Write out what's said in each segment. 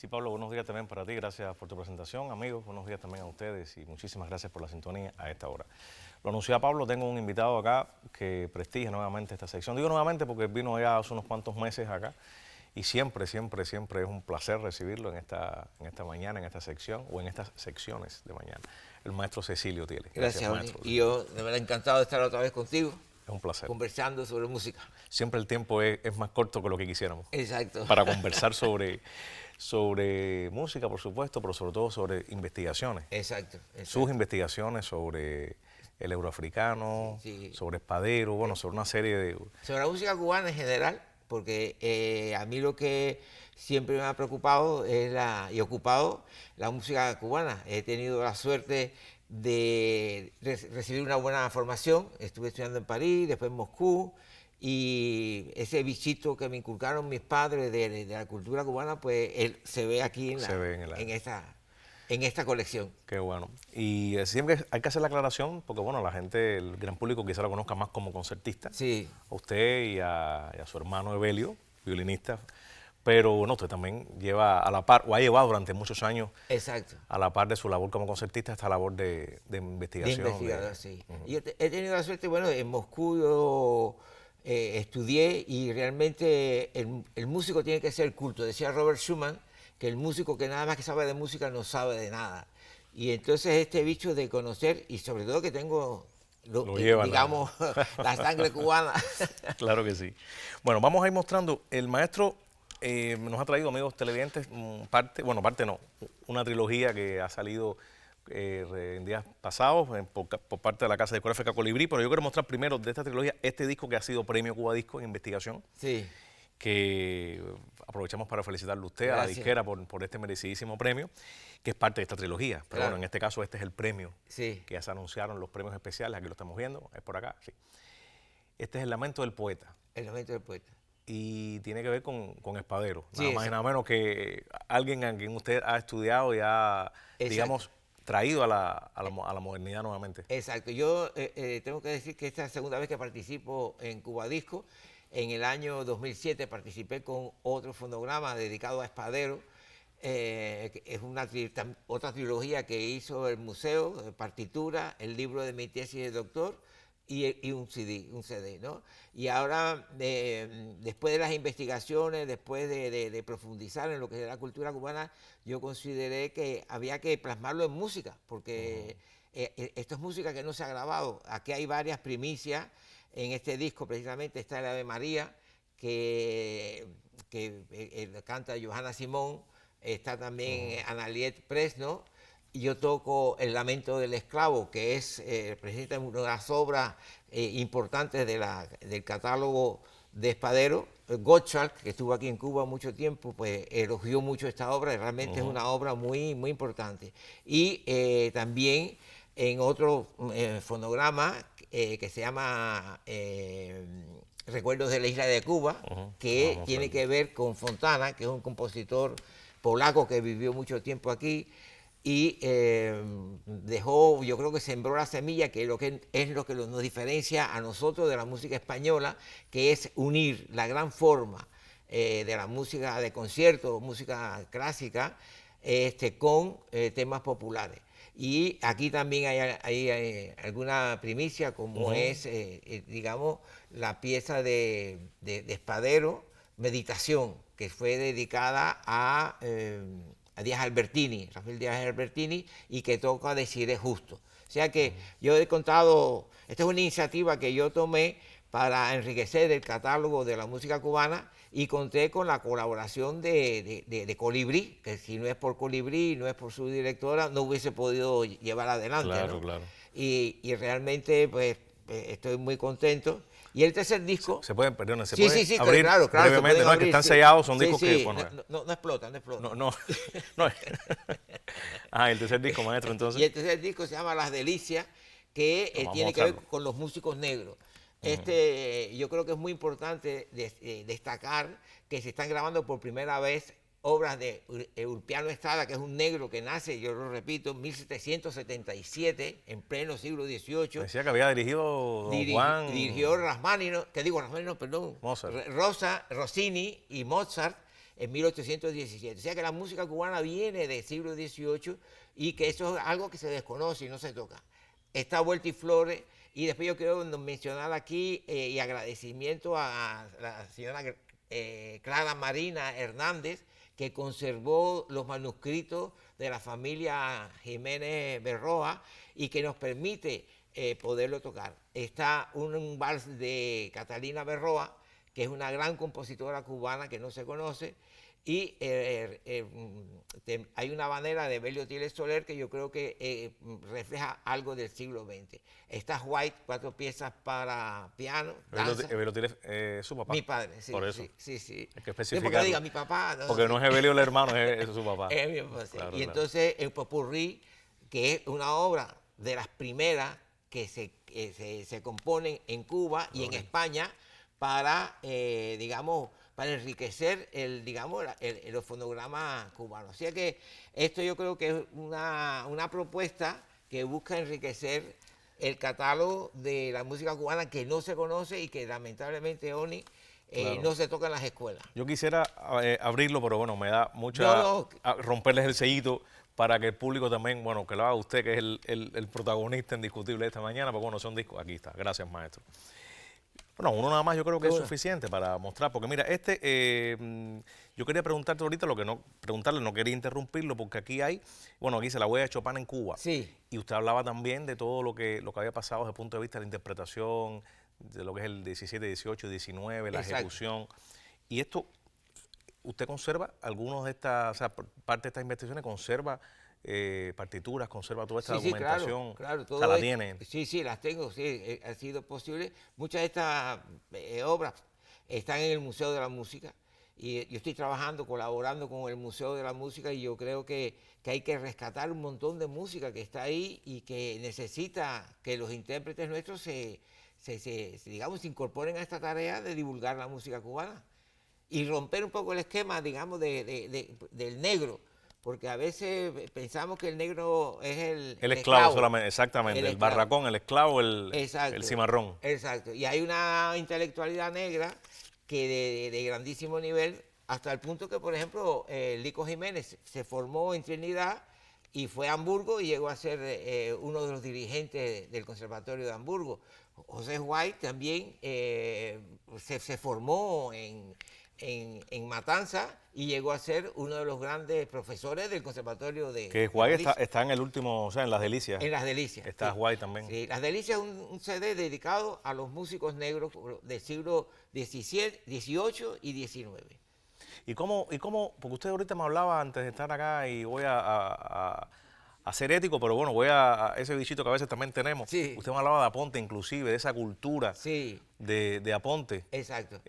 Pablo, buenos días también para ti, gracias por tu presentación. Amigos, buenos días también a ustedes y muchísimas gracias por la sintonía a esta hora. Lo anuncié a Pablo, tengo un invitado acá que prestigia nuevamente esta sección. Digo nuevamente porque vino ya hace unos cuantos meses acá y siempre es un placer recibirlo en esta mañana, en esta sección o en estas secciones de mañana. El maestro Cecilio Thiele. Gracias, maestro. Y yo, de verdad, encantado de estar otra vez contigo. Es un placer. Conversando sobre música. Siempre el tiempo es más corto que lo que quisiéramos. Exacto. Para conversar sobre música, por supuesto, pero sobre todo sobre investigaciones. Exacto. Sus investigaciones sobre el euroafricano, Sí. sobre Espadero, bueno, sobre una serie de... Sobre la música cubana en general, porque a mí lo que siempre me ha preocupado y ocupado la música cubana. He tenido la suerte de recibir una buena formación. Estuve estudiando en París, después en Moscú, y ese bichito que me inculcaron mis padres de la cultura cubana, pues él se ve aquí en esta colección. Qué bueno. Y siempre hay que hacer la aclaración, porque bueno, la gente, el gran público quizá lo conozca más como concertista. Sí. A usted y a su hermano Evelio, violinista. Pero bueno, usted también lleva a la par, o ha llevado durante muchos años, exacto, a la par de su labor como concertista, esta labor de investigación. De investigador, sí. Y yo he tenido la suerte, bueno, en Moscú yo estudié y realmente el músico tiene que ser culto. Decía Robert Schumann que el músico que nada más que sabe de música no sabe de nada. Y entonces este bicho de conocer, y sobre todo que tengo, digamos, la sangre cubana. Claro que sí. Bueno, vamos a ir mostrando. El maestro nos ha traído, amigos televidentes, una trilogía que ha salido en días pasados por parte de la Casa Discográfica Colibrí, pero yo quiero mostrar primero de esta trilogía este disco que ha sido Premio Cuba Disco en investigación. Sí. Que aprovechamos para felicitarle a usted, gracias, a la disquera por este merecidísimo premio, que es parte de esta trilogía. Pero claro, bueno, en este caso este es el premio, sí, que ya se anunciaron los premios especiales, aquí lo estamos viendo, es por acá, sí. Este es El Lamento del Poeta. El Lamento del Poeta. Y tiene que ver con Espadero, sí, nada más y nada menos que alguien a quien usted ha estudiado y ha, digamos, traído a la modernidad nuevamente. Exacto. Yo tengo que decir que esta es la segunda vez que participo en Cuba Disco. En el año 2007 participé con otro fonograma dedicado a Espadero. Es otra trilogía que hizo el museo, partitura, el libro de mi tesis de doctor y un CD, ¿no? Y ahora, después de las investigaciones, después de profundizar en lo que es la cultura cubana, yo consideré que había que plasmarlo en música, porque esto es música que no se ha grabado. Aquí hay varias primicias. En este disco precisamente está el Ave María, que canta Johanna Simón, está también Analiet Presno, y yo toco El Lamento del Esclavo, que es precisamente una de las obras importantes del catálogo de Espadero. Gottschalk, que estuvo aquí en Cuba mucho tiempo, pues elogió mucho esta obra, y realmente es una obra muy, muy importante. Y también en otro fonograma que se llama Recuerdos de la Isla de Cuba, que tiene que ver con Fontana, que es un compositor polaco que vivió mucho tiempo aquí y dejó, yo creo que sembró la semilla, que es lo que nos diferencia a nosotros de la música española, que es unir la gran forma de la música de concierto, música clásica, con temas populares. Y aquí también hay alguna primicia, como es, digamos, la pieza de Espadero, Meditación, que fue dedicada a Díaz Albertini, Rafael Díaz Albertini, y que toca Desiré Justo. O sea que yo he contado, esta es una iniciativa que yo tomé para enriquecer el catálogo de la música cubana, y conté con la colaboración de Colibrí, que si no es por Colibrí, no es por su directora, no hubiese podido llevar adelante. Claro, ¿no? claro. Y realmente pues estoy muy contento. Y el tercer disco... Se pueden, perdón, sí, abrir claro, brevemente, no, es que están sellados, son discos que... Bueno, no explota. No. El tercer disco, maestro, entonces. Y el tercer disco se llama Las Delicias, que tiene que ver con los músicos negros. Yo creo que es muy importante destacar que se están grabando por primera vez obras de Ulpiano Estrada, que es un negro que nace, yo lo repito, en 1777, en pleno siglo XVIII. Decía que había dirigido Juan... Dirigió Rachmaninoff, Rossini y Mozart. en 1817. O sea que la música cubana viene del siglo XVIII y que eso es algo que se desconoce y no se toca. Está Vuelta y Flores, y después yo quiero mencionar aquí y agradecimiento a la señora Clara Marina Hernández, que conservó los manuscritos de la familia Jiménez Berroa y que nos permite poderlo tocar. Está un vals de Catalina Berroa, que es una gran compositora cubana que no se conoce, y hay una habanera de Belio Tiles Soler que yo creo que refleja algo del siglo XX. Está White, 4 piezas para piano, danza. Evelio Tiles es su papá. Mi padre, sí. Por eso. Sí, sí. Hay que Sí, especificarlo. porque diga mi papá. No, porque sí. no es Evelio el hermano, es su papá. Es mi papá, sí. Claro, Y claro. entonces el Popurrí, que es una obra de las primeras que se componen en Cuba y en España para, digamos, para enriquecer los fonogramas cubanos. O sea que esto yo creo que es una propuesta que busca enriquecer el catálogo de la música cubana que no se conoce y que lamentablemente, Oni, Claro. no se toca en las escuelas. Yo quisiera abrirlo, pero bueno, me da mucha... No. romperles el sellito para que el público también, bueno, que lo haga usted, que es el protagonista indiscutible de esta mañana, porque bueno, son discos. Aquí está, gracias, maestro. Bueno, uno nada más yo creo que es suficiente para mostrar, porque mira, yo quería preguntarte ahorita lo que no, preguntarle, no quería interrumpirlo, porque aquí hay, bueno, aquí se la huella de Chopin en Cuba. Sí. Y usted hablaba también de todo lo que había pasado desde el punto de vista de la interpretación, de lo que es el 17, 18, 19, la Exacto. ejecución. Y esto, ¿usted conserva algunos de estas, o sea, parte de estas investigaciones, conserva partituras, conserva toda esta documentación? Claro, todo o sea, ¿la es- tiene? Sí, las tengo, sí, ha sido posible. Muchas de estas obras están en el Museo de la Música y yo estoy trabajando, colaborando con el Museo de la Música y yo creo que hay que rescatar un montón de música que está ahí y que necesita que los intérpretes nuestros digamos, se incorporen a esta tarea de divulgar la música cubana y romper un poco el esquema, digamos, del negro. Porque a veces pensamos que el negro es El esclavo solamente, exactamente. El El esclavo. barracón, el esclavo, Exacto. el cimarrón. Exacto. Y hay una intelectualidad negra que de grandísimo nivel, hasta el punto que, por ejemplo, Lico Jiménez se formó en Trinidad y fue a Hamburgo y llegó a ser uno de los dirigentes del Conservatorio de Hamburgo. José White también se formó en Matanza y llegó a ser uno de los grandes profesores del Conservatorio de Que Guay Galicia. está en el último, o sea, en Las Delicias. En Las Delicias. Está sí. Guay también. Sí, Las Delicias es un CD dedicado a los músicos negros del siglo XVII y XIX. ¿Y cómo, porque usted ahorita me hablaba antes de estar acá y voy a ser ético, pero bueno, voy a ese bichito que a veces también tenemos. Sí. Usted me hablaba de Aponte inclusive, de esa cultura Sí, de Aponte. exacto.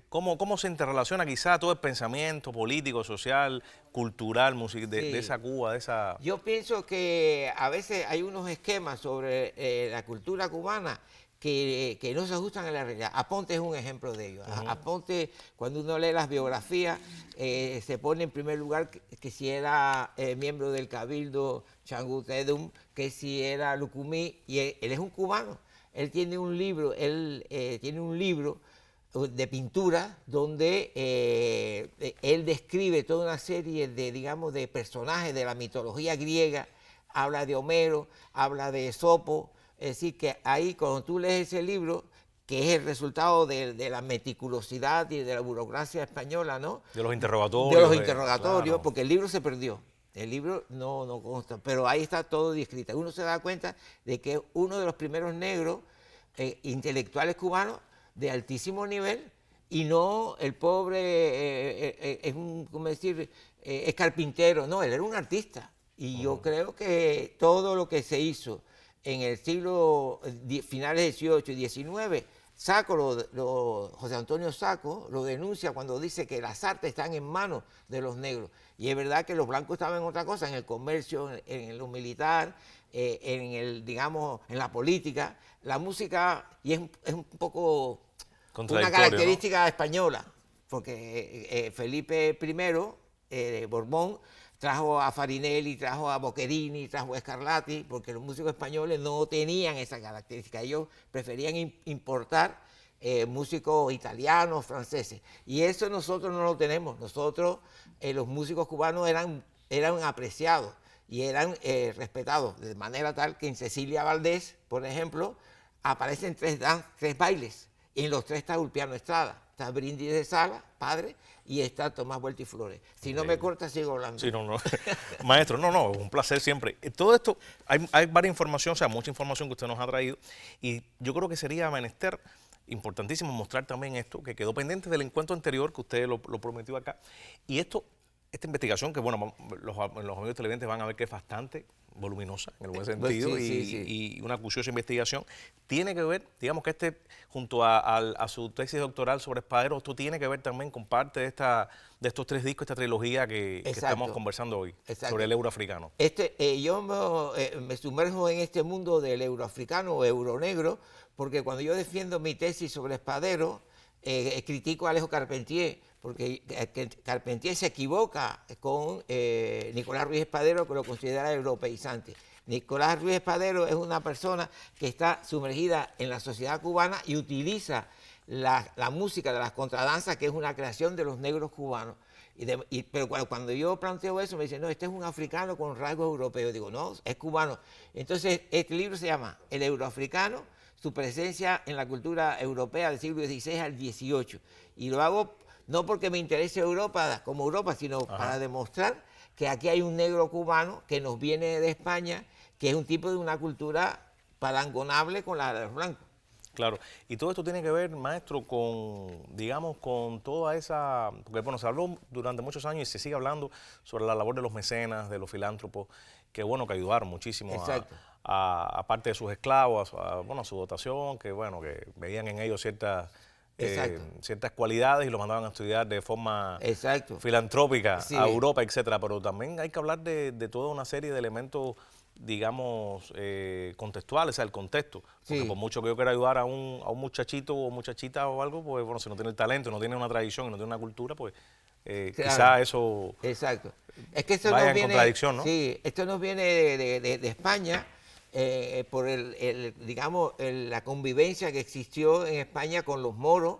¿Cómo se interrelaciona quizá todo el pensamiento político, social, cultural, de esa Cuba, de esa... Yo pienso que a veces hay unos esquemas sobre la cultura cubana que no se ajustan a la realidad. Aponte es un ejemplo de ello. Aponte, cuando uno lee las biografías, se pone en primer lugar que si era miembro del Cabildo Changutedum, que si era Lucumí, y él es un cubano. Él tiene un libro, de pintura donde él describe toda una serie de, digamos, de personajes de la mitología griega, habla de Homero, habla de Esopo. Es decir, que ahí cuando tú lees ese libro, que es el resultado de la meticulosidad y de la burocracia española, ¿no? De los interrogatorios. De los interrogatorios, claro. porque el libro se perdió. El libro no consta, pero ahí está todo descrito. Uno se da cuenta de que es uno de los primeros negros intelectuales cubanos de altísimo nivel y no el pobre, ¿cómo decir? Es carpintero. No, él era un artista. Y yo creo que todo lo que se hizo en el siglo finales XVIII y XIX, José Antonio Sacco lo denuncia cuando dice que las artes están en manos de los negros. Y es verdad que los blancos estaban en otra cosa, en el comercio, en lo militar, digamos, en la política. La música, y es un poco una característica española, porque Felipe I de Borbón trajo a Farinelli, trajo a Boccherini, trajo a Scarlatti, porque los músicos españoles no tenían esa característica. Ellos preferían importar músicos italianos, franceses. Y eso nosotros no lo tenemos. Nosotros, los músicos cubanos eran apreciados y eran respetados, de manera tal que en Cecilia Valdés, por ejemplo, aparecen tres bailes, y en los tres está Ulpiano Estrada, está Brindis de Sala, padre, y está Tomás Vuelta y Flores. Si no me corta, sigo hablando. Sí, no. Maestro, no, un placer siempre. Todo esto, hay varias información, o sea, mucha información que usted nos ha traído, y yo creo que sería menester importantísimo mostrar también esto, que quedó pendiente del encuentro anterior, que usted lo prometió acá, y esta investigación, que bueno, los amigos televidentes van a ver que es bastante voluminosa, en el buen sentido, y una acuciosa investigación, tiene que ver, digamos que junto a su tesis doctoral sobre Espadero, esto tiene que ver también con parte de estos tres discos, esta trilogía que estamos conversando hoy, sobre el euroafricano. Yo me sumerjo en este mundo del euroafricano o euronegro, porque cuando yo defiendo mi tesis sobre Espadero, critico a Alejo Carpentier, porque Carpentier se equivoca con Nicolás Ruiz Espadero, que lo considera europeizante. Nicolás Ruiz Espadero es una persona que está sumergida en la sociedad cubana y utiliza la música de las contradanzas, que es una creación de los negros cubanos. Pero cuando yo planteo eso, me dicen, no, este es un africano con rasgos europeos. Digo, no, es cubano. Entonces, este libro se llama El euroafricano, su presencia en la cultura europea del siglo XVI al XVIII. Y lo hago no porque me interese Europa como Europa, sino para demostrar que aquí hay un negro cubano que nos viene de España, que es un tipo de una cultura parangonable con la de los blancos. Claro, y todo esto tiene que ver, maestro, con, digamos, con toda esa, porque bueno, se habló durante muchos años y se sigue hablando sobre la labor de los mecenas, de los filántropos, que bueno, que ayudaron muchísimo a parte de sus esclavos, a su dotación, que bueno, que veían en ellos ciertas cualidades y los mandaban a estudiar de forma filantrópica a Europa, etcétera. Pero también hay que hablar de toda una serie de elementos, digamos, contextuales, o sea, el contexto. Porque por mucho que yo quiera ayudar a un muchachito o muchachita o algo, pues bueno, si no tiene el talento, no tiene una tradición y no tiene una cultura, pues quizá eso es que esto vaya nos viene, en contradicción, ¿no? Sí, esto nos viene de España, por digamos, la convivencia que existió en España con los moros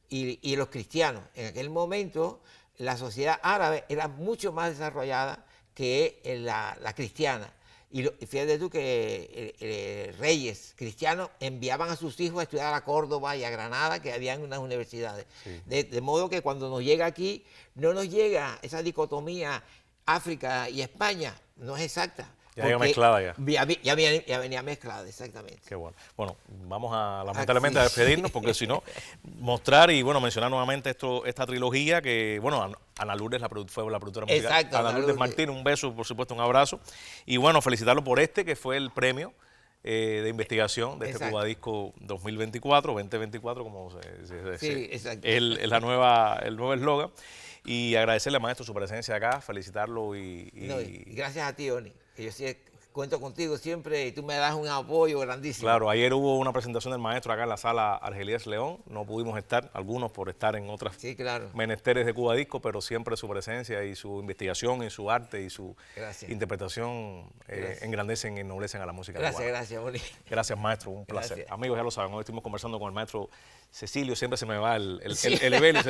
y los cristianos. En aquel momento la sociedad árabe era mucho más desarrollada que la cristiana. Y fíjate tú que reyes cristianos enviaban a sus hijos a estudiar a Córdoba y a Granada, que habían unas universidades. De modo que cuando nos llega aquí, no nos llega esa dicotomía África y España, no es exacta. Ya venía mezclada ya. Ya venía mezclada, exactamente. Qué bueno. Bueno, vamos lamentablemente a despedirnos, porque si no, mostrar y bueno, mencionar nuevamente esta trilogía que, bueno, Ana Lourdes fue la productora musical. Ana Lourdes Martín, un beso, por supuesto, un abrazo. Y bueno, felicitarlo por que fue el premio de investigación de este Cubadisco 2024, como es el nuevo eslogan. Y agradecerle, maestro, su presencia acá, felicitarlo y gracias a ti, Oni, que yo sí cuento contigo siempre y tú me das un apoyo grandísimo. Claro, ayer hubo una presentación del maestro acá en la sala Argelías León, no pudimos estar, algunos por estar en otras menesteres de Cubadisco, pero siempre su presencia y su investigación y su arte y su interpretación engrandecen y ennoblecen a la música cubana. Gracias, Oli. Gracias, maestro, un placer. Amigos, ya lo saben, hoy estuvimos conversando con el maestro Cecilio, siempre se me va el Evelio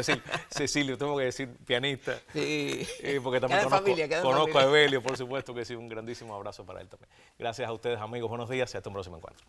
Cecilio, tengo que decir pianista, porque también conozco a Evelio, por supuesto que sí, un grandísimo abrazo para él también. Gracias a ustedes, amigos, buenos días y hasta un próximo encuentro.